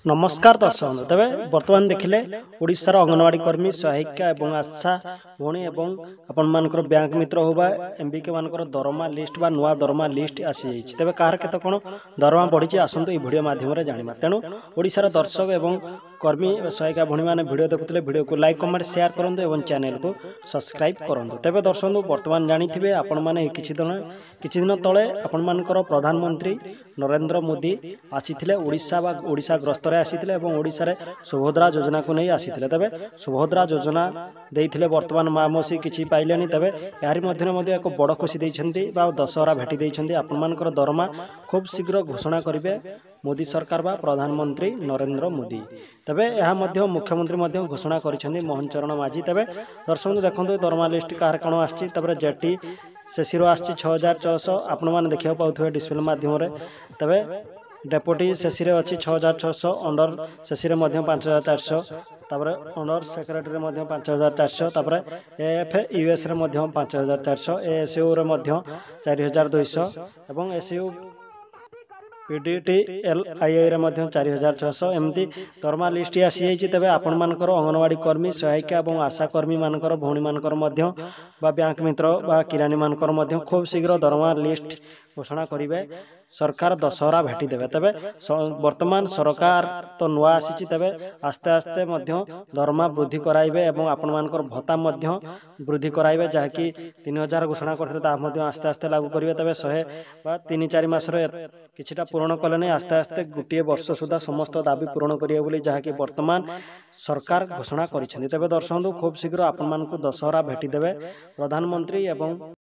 नमस्कार दर्शक तेरे बर्तमान देखिले ओडिशार अंगनवाड़ी कर्मी सहायिका और आशा भौणी और आपण मानकर बैंक मित्र होबा एमबीके मानकर दरमा लिस्ट बा नुआ दरमा लिस्ट आसी जाइछि तेबे कार केते कोन दरमा बढ़िछि आसंतु ई वीडियो माध्यम रे जानिबा तेनु ओडिशार दर्शक एवं कर्मी सहायिका भौणी माने वीडियो देखुतले वीडियो को लाइक कमेंट शेयर करंतु एवं चैनल को सब्सक्राइब करंतु तेबे दर्शक बर्तमान जानिथिबे आपण माने किछि दिन तळे आपण मानकर प्रधानमंत्री नरेंद्र मोदी आसीथिले ओडिशा ग्रस्त आसीथिले एवं ओडिशा रे सुभद्रा योजना को नहीं आसीथिले तबे सुभद्रा योजना देइथिले वर्तमान मामोसी किछि पाइलेनी तबे यारी मध्यने एक बड़ खुशी दैछन्ती बा दशहरा भेटी दैछन्ती आपण मानकर दरमा खूब शीघ्र घोषणा करिवे मोदी सरकार बा प्रधानमंत्री नरेंद्र मोदी तबे यह मध्य मुख्यमंत्री मध्य घोषणा करिसेंती मोहन चरण माझी तबे दर्शक देखंतु दरमा लिस्ट कार कोन आछि तबे जेटी सेसिरो आछि 6600 आपण माने देखिया पाउथुवे डिस्प्ले माध्यम रे तबे डेपुटी सेसी अच्छी 6600 अंडर सेसी 5400 तापर अंडर सेक्रेटरी 5400 तापर एएफ यूएस 5400 एएसयू 4200 एवं एसयू पीडीटी एलआईआई 4600 एमती दरमा लिस्ट आसी जाइए तेज आपण मानकर अंगनवाड़ी कर्मी सहायिका और आशा कर्मी मानकर भौणी मानकर मध्य बा बैंक मित्र बा किरानी मानकर खूब शीघ्र दरमा लिस्ट घोषणा करेंगे सरकार दशहरा भेटी देवे तबे वर्तमान सरकार तो नुआ आसी तबे आस्ते आस्ते मध्य दरमा वृद्धि कराइबे एवं आपण मानकर भत्ता मध्य वृद्धि कराइबे जहाँकि 3000 घोषणा करथिले ता मध्य आस्ते आस्ते लागू करिवे तबे 100 बा 3-4 मास रे किछिटा पूर्ण कले नै आस्ते आस्ते गोटे वर्ष सुधा समस्त दाबी पूर्ण करिवे बोली जहाँकि वर्तमान सरकार घोषणा करिसेंती तबे दर्शक खूब शीघ्र आपण मानकु दशहरा भेटी देवे प्रधानमंत्री एवं